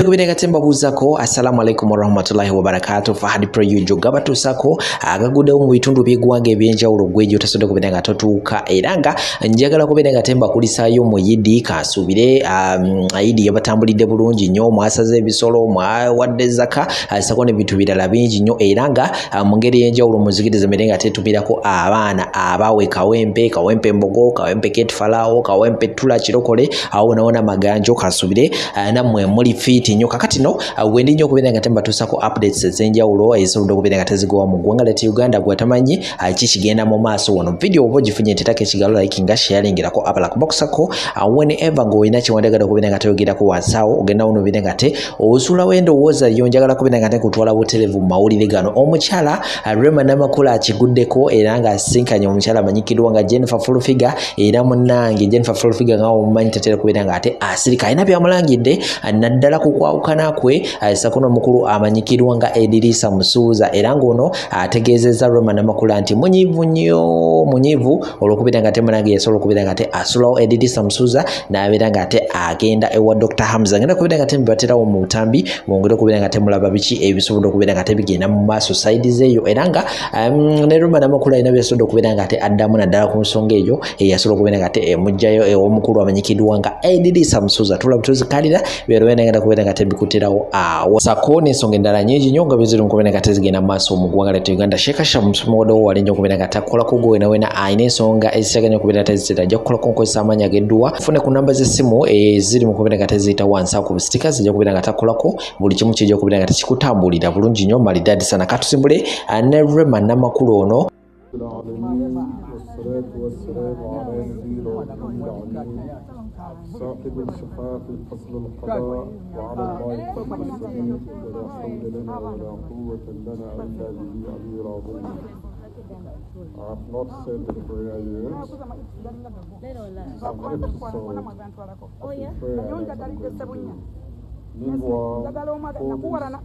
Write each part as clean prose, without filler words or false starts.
kubira katemba buzako assalamu alaikum warahmatullahi wabarakatuh Fahad Pro yujo gabatusako agagude mu bitundu byegwange ebyenjawulo gwejo tasode kubira gatotuka eranga njagala kubira gatemba kulisayo mu yidi kasubire ayidi yabatambulide bulungi nnyo mwasaze ebisolo mwa wadde zaka sakone bitu birala bingi nnyo eranga mu ngeri yenjawulo muzigirize merenga tetumirako abaana abawe kawempe mbogo kawempe ketfalao kawempe tula kirokole awo naona maganjo kasubire namwe muri fiti nnyo kakati no wendi nnyo kubira ngatemba tusako updates zenjawulo ezisobola kubira ngatezigowa mu ggwanga lya Uganda gwatamanyi kikigenda mu maaso wano video obo gifunye tetake kigalo like nga sharing irako abala kuboxako whenever ngo ina chiwandagala kubira ngatoyogerako wansawo ogenda uno bira ngate osula wendo woza yonjagala kubira ngate kutwala butelevu mawulire gano omuchala Rema Namakula akiguddeko era nga asinkanye omuchala manyikirwa nga Jennifer Fulfiga era munange Jennifer Fulfiga nga omumanyi tetera kubira ngate asirika ina byamulangidde naddala kukwawukana kwe sakono mukulu amanyikirwa nga Edirisa Musuuza era ngono ategeezezza Rema Namakula nti munyivu olwokubira ngate munange yasobola okubira ngate asulawo Edirisa Musuuza n'abeera ngate agenda ewa Dr. Hamza ngenda kubira ngate mbibaterawo mu butambi mwongere okubira ngate mulaba biki ebisobola okubira ngate bigenda mu maaso side zeeyo era nga ne Rema Namakula ina byasobola okubira ngate addamu naddala ku nsonga eyo yasobola okubira ngate emujjayo ew'omukulu amanyikirwa nga Edirisa Musuuza tulaba tuzikalira byero ngenda kubira ngate bikutirawo awo sako n'ensonga endala nyingi nnyo nga biziri mu kubira ngate zigenda mu maaso mu ggwanga lya Uganda Shekasha musomodo walinjo okubira ngate akolako gwe wena ayina ensonga ezitaganya okubira ngate zitera ajja kukolako nkozesa amaanyi ag'edduwa fune ku namba z'essimu eziri mu kubira ngate ziyita wansi ku stika zijja kubira ngate akolako buli kimu kijja okubira ngate kikutambulira bulungi nnyo malidadi sana katusimbule ne Rema Namakula ono صاحب الشفاء في فصل القضاء وعلى الله فلنستعين ولا حول لنا ولا قوة لنا إلا به العلي العظيم. I have not said the prayer yet. Some episode of the prayer. Meanwhile, all this gathering will occur.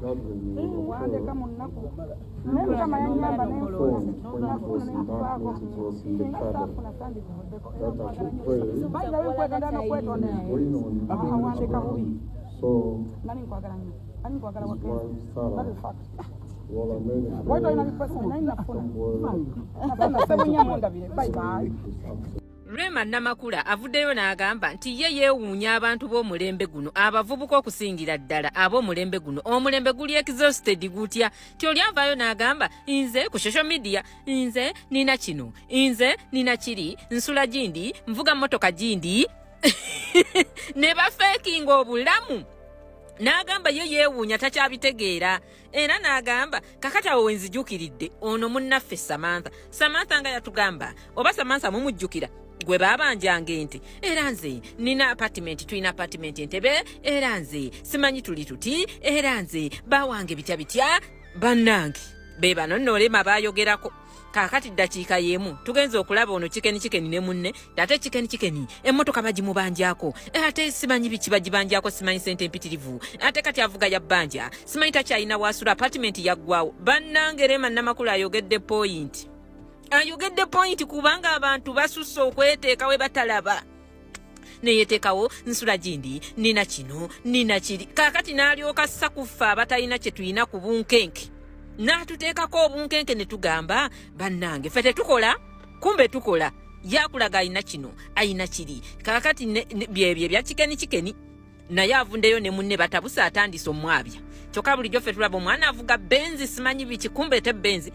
When it was in darkness, it was in the cabin. That I should pray is going on in the community. So, his wife Sarah, well, I made a prayer from word. Rema Namakula avuddeyo n'agamba nti ye yeewuunya abantu b'omulembe guno abavubuka okusingira ddala ab'omulembe guno omulembe guli exhausted gutya tyolyanvayo n'agamba nze ku social media nze nina kino nze nina kiri nsula gindi nvuga mmotoka gindi ne bafeekinga obulamu n'agamba ye yeewuunya takyabitegeera era n'agamba kakatawo wenzijukiridde ono munnaffe Samantha nga yatugamba oba Samantha mumujjukira gwe babanjanga ente era nze nina apartment tulina apartment Entebbe era nze simanyi tuli tuti era nze bawange bitya bannange be bano nno Lema baayogerako kakati ddakiika y'emu tugenze okulaba ono Chikeni ne munne ate Chikeni emmotoka bagimubanjako ate simanyi biki bagibanjako simanyi sente empitirivu ate kati avuga ya bbanja simanyi takyalina wasula apartment yaggwawo bannange Rema Namakula ayogedde point kubanga abantu basusse okweteeka we batalaba neyeteekawo nsula gindi nina kino nina kiri kakati n'alyoka sakuffe abatalina kye tulina ku bunkenke n'atuteekako obunkenke ne tugamba bannange ffe tetukola kumbe tukola yakulaga ayina kino ayina kiri kakati byebyo ebya Chikeni naye avundeyo ne munne batabusa atandise omwabya kyokka bulijjo ffe tulaba omwana avuga benzi simanyi biki kumbe te benzi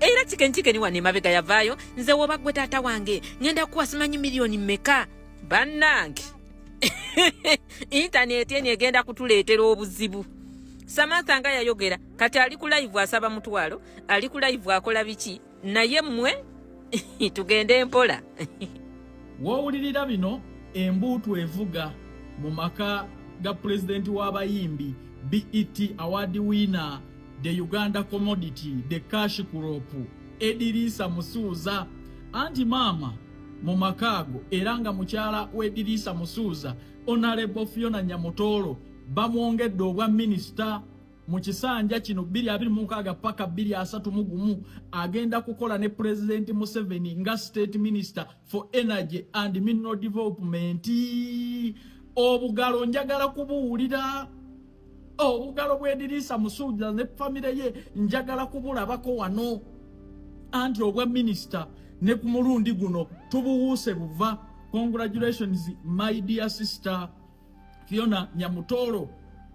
era Chikeni wane mabega yavaayo nze woba gwe taata wange ngenda kuwa simanyi miliyoni mmeka bannange internet eni egenda kutuleetera obuzibu. Samantha nga yayogera kati ali ku live asaba mutwalo ali ku live akola biki naye mmwe tugende mpola wawulirira bino embuutu evuga mu maka ga president w'abayimbi BET award winner the Uganda commodity the cash crop Edirisa Musuuza anti mama mu makaago era nga mukyala w'Edirisa Musuuza Honorable Fiona Nyamutolo bamwongedde obwa minister mu kisanja kino 2026 paka 2031 agenda kukola ne President Museveni nga State Minister for Energy and Mineral Development. Obugalo njagala kubuulira obugalo bw'Edirisa Musuuza ne famire ye njagala kubulabako wano anti obwa minisita ne ku mulundi guno tubuwuuse buva. Congratulations my dear sister Fiona Nyamutoro,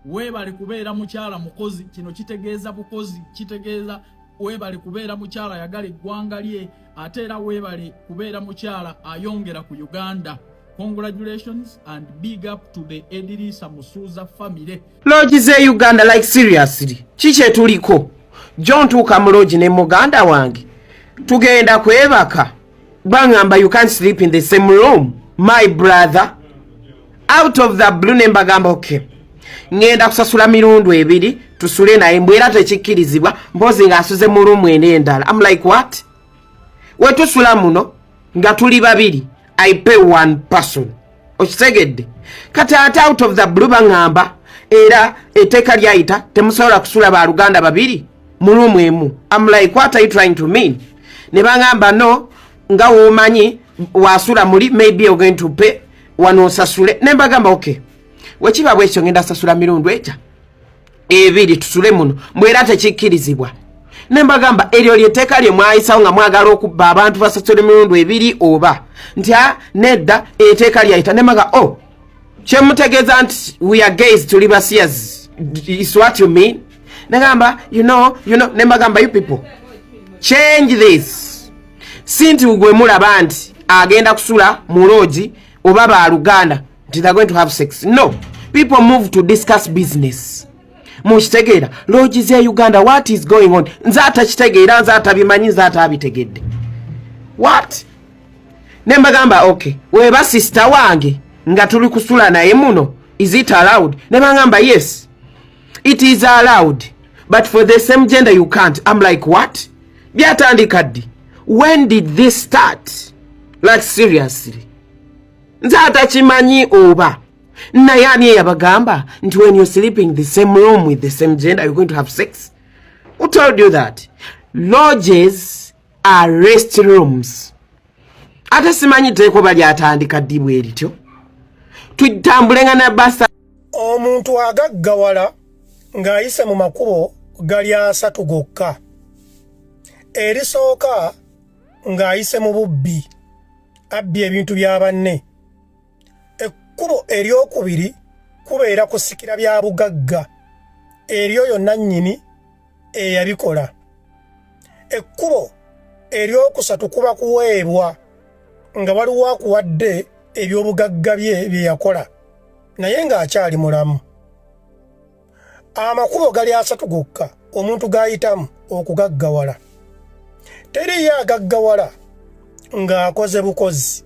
weebale kubeera mukyala mukozi. Kino kitegeeza bukozi, kitegeeza weebale kubeera mukyala yagala eggwanga lye, ate era weebale kubeera mukyala ayongera ku Uganda. Congratulations and big up to the Edirisa Musuuza family. Lodge ze Uganda like seriously. Chiche tuliko. John tuka mloji ne muganda wange. Tugenda kwebaka. Bangamba you can't sleep in the same room. My brother. Out of the blue nemba gamba okay. Ngenda kusasula mirundi ebiri tusule na embwera tekikirizibwa mbozi nga asuze mu room ene endala. I'm like what? We tusula muno nga tuli babiri. I pay one person. Okitegedde. Kati out of the blue bangamba era eteka lyaita temusobola kusula ba Luganda babiri mu room emu. I'm like what are you trying to mean? Ne bangamba no nga womanyi wasula muli maybe you're going to pay wano sasule. Ne bagamba okay. Wekiba bwekyo ngenda sasula mirundi eja ebiri tusule muno mwera tekikirizibwa. Ne bagamba eryo lyeteka lye mwayisawo nga mwagala okubba abantu basasule mirundi ebiri oba ntya nedda eteka lyayita. Ne maga oh kyemutegeeza nti we are gays tuli basias is what you mean. Negamba you know ne bagamba you people change this. Sinti ugwe mulaba nti agenda kusula mu lodge oba ba Luganda nti they're going to have sex. No, people move to discuss business. Mushitegeera lodge ze Uganda what is going on? Nzata kitegeera nzata bimanyi nzata abitegedde. What? Nemba gamba okay. Weba sister wange nga tuli kusula naye muno. Is it allowed? Nemba gamba yes. It is allowed. But for the same gender you can't. I'm like what? Byatandika ddi? When did this start? Like seriously. Nzata chimanyi oba. Na yani yabagamba nti when you're sleeping in the same room with the same gender you're going to have sex. Who told you that? Lodges are rest rooms. Ate simanyi teko bali atandika dibwe erityo. Tutambulenga na basa. Omuntu agaggawala ng'ayise mu makubo gali asatu gokka. Erisooka ng'ayise mu bubbi abbye ebintu bya banne. Ekkubo eryokubiri kubeera kusikira bya bugagga eryo yonna nnyini eyabikola. Ekkubo eryokusatu kuba kuweebwa nga waliwo akuwadde ebyobugagga bye yakola naye ng'akyali mulamu. Amakubo gali asatu gokka omuntu g'ayitamu okugaggawala. Teriyo agaggawala ng'akoze bukozi,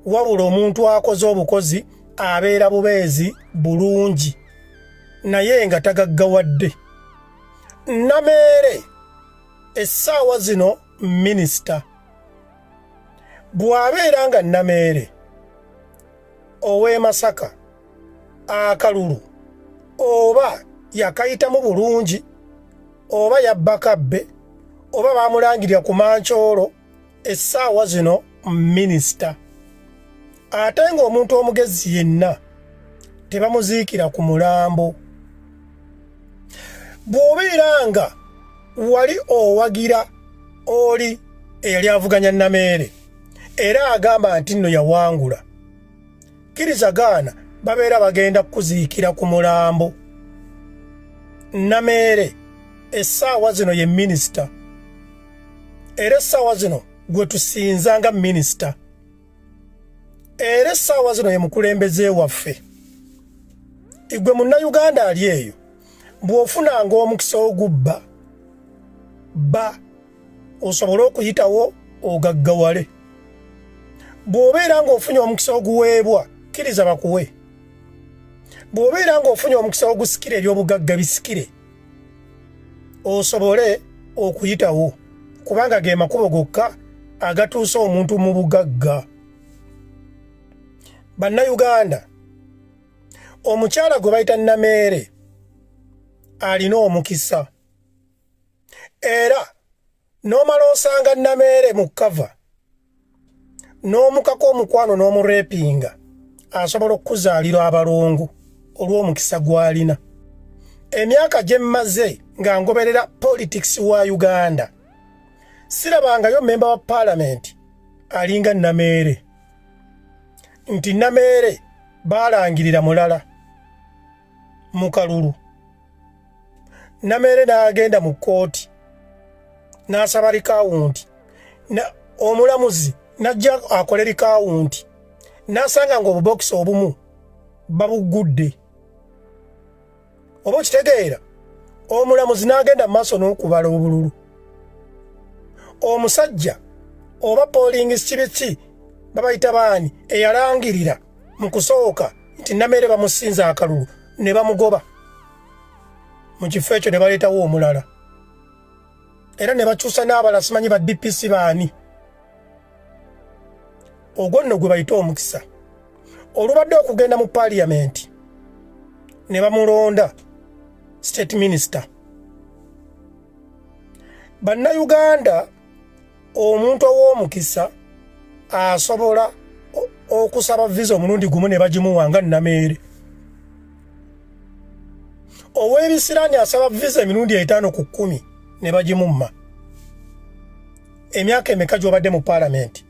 wabula omuntu akoze obukozi abeera bubeezi bulungi naye nga tagaggawadde. Nameere essaawa zino minisita bw'abeera nga Nameere ow'e Masaka akalulu oba yakayitamu bulungi oba yabbakabbe oba bamulangirira ku Manchoolo essaawa zino minisita. Ate ng'omuntu omugezi yenna tebamuziikira ku mulambo. Bw'obeera nga wali owagira oli eyali avuganya Nameere era agamba nti nno yawangula, kkiriza gaana babeera bagenda kuziikira ku mulambo. Nameere essaawa zino ye minisita era essaawa zino gwe tusinzanga minisita era essaawa zino ye mukulembeze waffe. Igwe munnayuganda ali eyo bw'ofunanga omukisa ogubba ba osobole okuyitawo ogaggawale. Bw'obeera ng'ofunye omukisa oguweebwa kkiriza bakuwe. Bw'obeera ng'ofunye omukisa ogusikira ebyobugagga bisikire osobole okuyitawo kubanga ge makubo gokka agatuusa omuntu mu bugagga. Bannayuganda, omukyala gwe bayita Nameere alina omukisa era n'omala osanga Nameere mu kava n'omukako omukwano n'omureepinga asobola okuzaalira abalongo olw'omukisa gw'alina. emyaka gye mmaze nga ngoberera politics wa Uganda sirabangayo member wa parliament alinga Nameere nti Nameere balangirira mulala mu Kalulu Nameere n'agenda mu kooti n'asaba likawunti omulamuzi najja akole likawunti n'asanga ng'obubokisi obumu babugudde oba kitegeera omulamuzi n'agenda mu maaso n'okubala obululu omusajja oba polling kibiki babayita baani eyalangirira mu kusooka nti Nameere bamusinza akalulu ne bamugoba mu kifo ekyo ne baleetawo omulala era ne bakyusa n'abala simanyi ba DPC baani ogwo nno gwe bayita omukisa olubadde okugenda mu parliament ne bamulonda state minister Bannayuganda omuntu ow'omukisa asobola okusaba visa omulundi gumu ne bagimuwanga Nameere ow'ebisiraani asaba visa emirundi 5 ku 10 ne bagimumma emyaka emeka gy'obadde mu parliament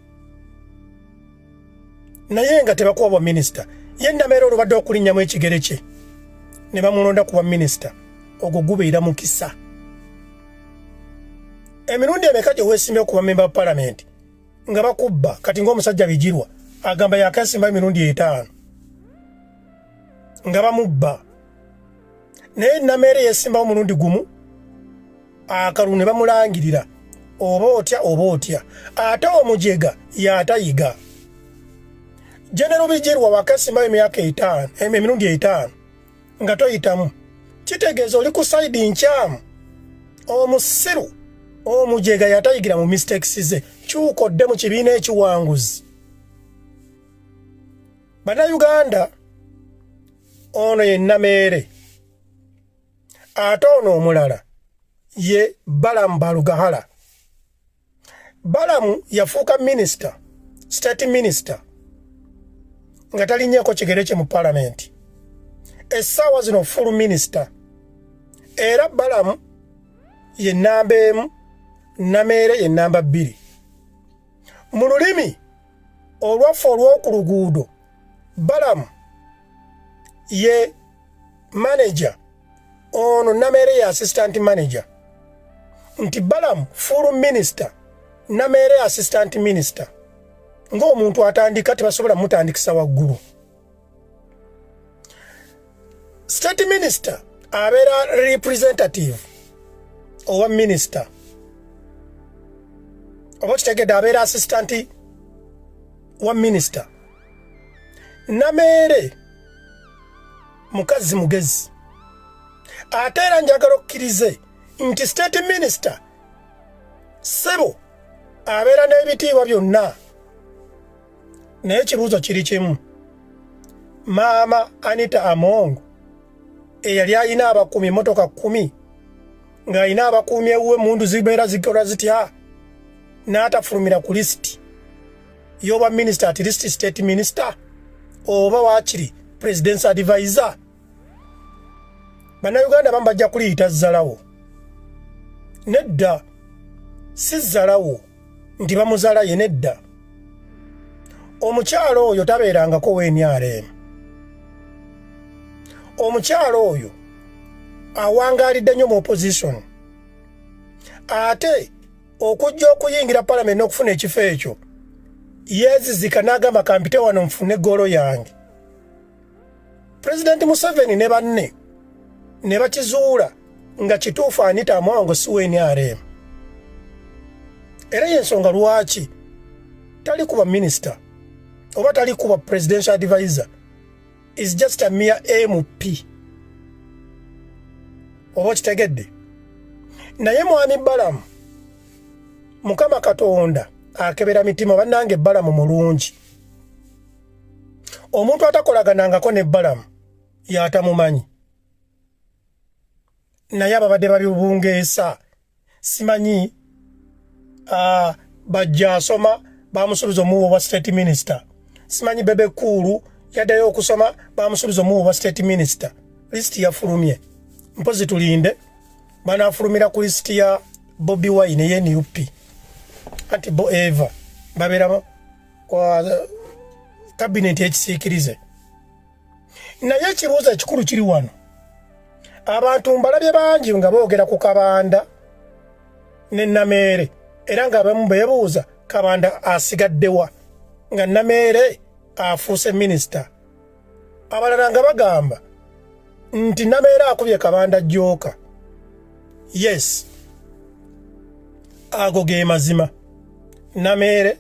naye nga tebakuwa bwa minisita ye Nameere olubadde okulinnyamu ekigere kye ne bamulonda kuba minisita ogwo gubeera mukisa emirundi emeka gye weesimbye okuba member wa parliament nga bakubba kati ng'omusajja Bijirwa agamba yakasimba emirundi 5 nga bamubba naye Nameere yeesimbawo omulundi gumu akalulu ne bamulangirira oba otya ate omujega y'atayiga General Bijirwa wakasimbawo emyaka 5 emirundi 5 nga toyitamu kitegeeza oli ku side nkyamu omusiru omujega yatayigira mu mistakes ze kyukodde mu kibiina ekiwanguzi Bannayuganda ono ye Nameere ate ono omulala ye Balamu Balugahala Balamu yafuuka minister state minister nga talinnyeko kigere kye mu parliament essaawa zino full minister era Balamu ye namba 1 Nameere ye namba 2 mu lulimi olwaffe olw'oku luguudo Balamu ye manager ono Nameere ye assistant manager nti Balamu full minister Nameere assistant minister ng'omuntu atandika tebasobola mutandikisa waggulu state minister abeera representative owa minister oba kitegedde abeera assistant wa minister Nameere mukazi mugezi ate era njagala okkirize nti state minister sebo abeera n'ebitiibwa byonna naye ekibuuzo kiri kimu maama Anita Among eyali alina abakuumi emmotoka 10 ng'alina abakuumi ewuwe emundu zibeera zikola zitya n'atafulumira ku lisiti y'obwa minister at least state minister oba waakiri president's advisor Bannayuganda bamu bajja kuliyita zzalawo nedda si zzalawo nti bamuzaala ye nedda omukyalo oyo tabeerangako w'NRM omukyalo oyo awangaalidde nnyo mu opposition ate okujja okuyingira parliament n'okufuna ekifo ekyo yeezizika n'agamba kampite wano nfune eggoolo yange President Museveni ne banne ne bakizuula nga kituufu Anita Among si w'NRM era y'ensonga lwaki tali kuba minister oba tali kuba presidential advisor is just a mere MP oba kitegedde naye mwami Balamu Mukama Katonda akebera mitima bannange Balamu mulungi omuntu atakolaganangako ne Balamu yatamumanyi naye ababadde babibungeesa simanyi bajja asoma bamusuubiza omuwo wa state minister simanyi Bebe Cool yaddayo okusoma bamusuubiza omuwo wa state minister list yafulumye mpozi tulinde banafulumira ku listi ya Bobi Wine ye NUP anti Bo Eva babera kwa cabinet ekisiikirize naye ekibuuzo ekikulu kiri wano abantu mbalabye bangi nga boogera ku Kabanda ne Namere era nga abamu beebuuza Kabanda asigaddewa nga Namere afuuse minisita abalala nga bagamba nti Namere akubye Kabanda jjooka. Yes, ago ge mazima. Namere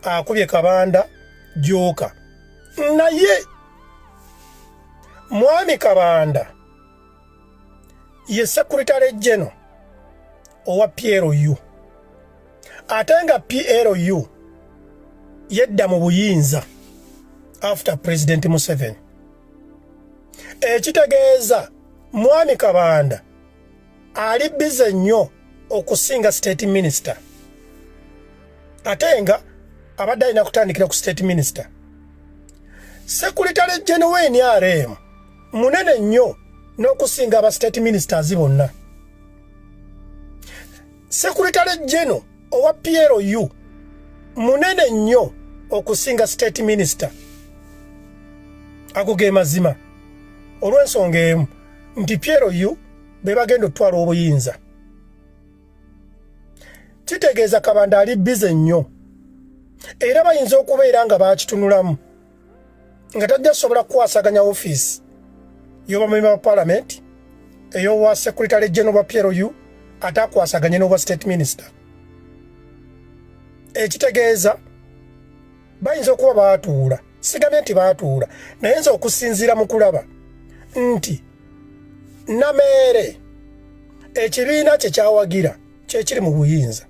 akubye Kabanda jjooka. Naye Mwami Kabanda ye Secretary General owa PLU. Ate nga PLU yedda mu buyinza after President Museveni. Ekitegeeza Mwami Kabanda ali bize nnyo okusinga State Minister. Ate nga abadde alina kutandikira ku State Minister. Secretary General w'NRM munene nnyo n'okusinga aba State Ministers bonna. Secretary General owa PLU munene nnyo okusinga State Minister. Ago ge mazima. Olw'ensonga emu nti PLU be bagenda otwala obuyinza. Kitegeeza Kabanda ali bize nnyo era bayinza okubeera nga bakitunulamu nga tajja sobola kukwasaganya ofiisi y'obwamemba ba Parliament ey'obwa Secretary General wa PLU ate akwasaganye n'obwa State Minister. Ekitegeeza bayinza okuba baatuula, sigambye nti baatuula naye nza okusinziira mu kulaba nti Namere ekibiina kye kyawagira kye kiri mu buyinza.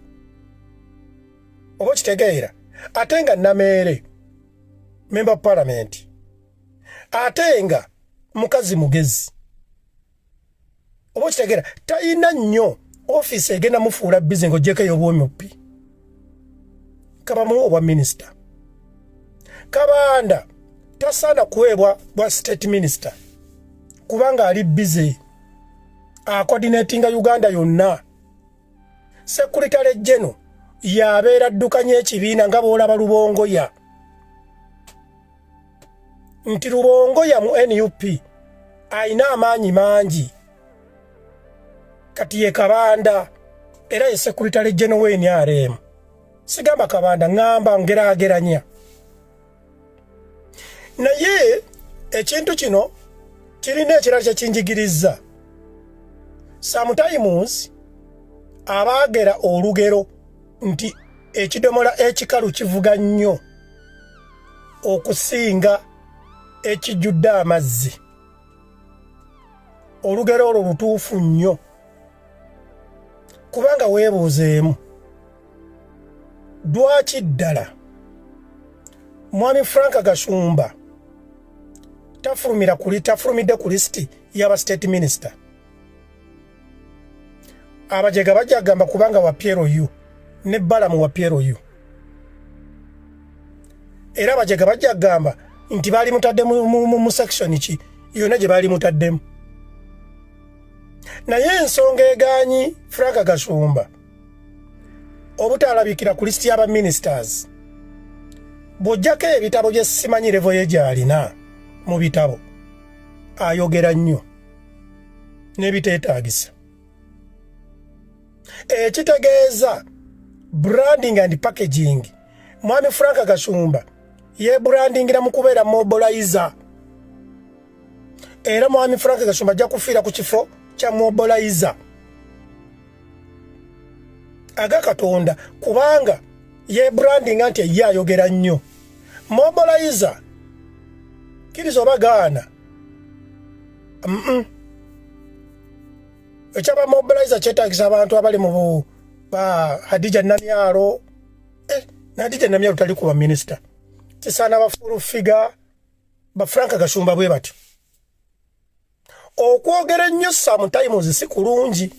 Oba kitegeera ate nga Namere member of Parliament ate nga mukazi mugezi. Oba kitegeera talina nnyo ofiisi egenda mufuula bizi ng'oggyeko ey'obwomupi kabamuwa obwa minisita. Kabanda tasaana kuweebwa bwa State Minister kubanga ali bize coordinating Uganda yonna. Secretary General yabeera addukanya ekibiina nga bw'olaba Lubongoya nti Lubongoya mu NUP ayina amaanyi mangi kati ye Kabanda era ye Secretary General w'NRM. Sigamba Kabanda ngamba ngeraageranya naye ekintu kino kirina ekirala kyekinjigiriza. Sometimes abaagera olugero nti ekidomola ekikalu kivuga nnyo okusinga ekijjudde amazzi. Olugero olwo lutuufu nnyo kubanga weebuuzeemu lwaki ddala Mwami Frank Gashumba tafulumidde ku listi y'aba State Minister. Abajega bajja gamba kubanga wa PLU ne Balamu wa PLU. Era abajega bajja gamba nti bali mutadde mu section ki yonna gye bali mutaddemu. Naye ensonga egaanyi Frank Gashumba obutalabikira ku listi y'aba ministers bw'oggyako ebitabo bye simanyi level ye gy'alina mu bitabo ayogera nnyo n'ebiteetaagisa. Ekitegeeza branding and packaging. Mwami Frank Gashumba ye brandingira mu kubeera mobilizer. Era Mwami Frank Gashumba ajja kufiira ku kifo kya mobilizer. Aga Katonda kubanga ye branding anti ye ayogera nnyo. Mobilizer kiriza oba gaana. Ekyaba mobilizer kyetaagisa abantu abali mu Hadija Namyalo. Hadija Namyalo tali kuba minister. Kisaana bafulu figa ba Frank Gashumba bwe batyo. Okwogera nnyo sometimes si kulungi.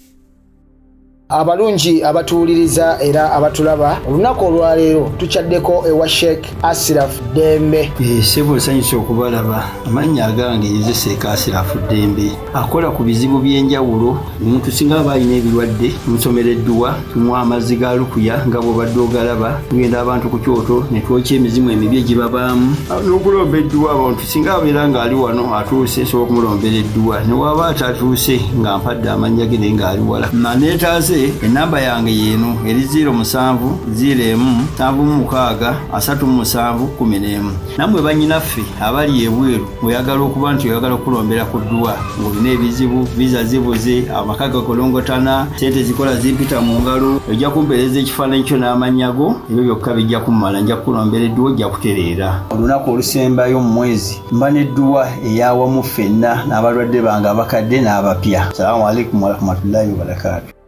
abalungi abatuwuliriza era abatulaba olunaku olwaleero tukyaddeko ewa Sheikh Ashraf Dembe. Sebo nsanyusa okubalaba. Amannya agange nze Sheikh Ashraf Dembe akola ku bizibu by'enjawulo. Omuntu singa aba alina ebirwadde musomereddwa tumuwa amazzi ga lukuya nga bw'obadde ogalaba tugenda abantu ku kyoto ne twokya emizimu emibi egibabaamu n'okulomba edduwa. Abantu singa abeera ng'ali wano atuuse sobola okumulombera edduwa ne waba atatuuse nga mpadde amannya ge naye ng'ali wala. Neetaase enamba yange yeeno eri 07 01 76 37 11. Nammwe bannyinaffe abali ebweru oyagala okuba nti oyagala okulombera ku dduwa ng'olina ebizibu viza zibuze amaka gakolongotana sente zikola zimpita mu ngalo ojja kumpeereza ekifaananyi kyo n'amannya go ebyo byokka bijja kummala nja kukulombera edduwa ojja kutereera. Olunaku olusembayo mu mwezi mba n'edduwa eyawamu ffenna n'abalwadde bange abakadde n'abapya. Salaamu alaikum warahmatullahi wabarakatuh.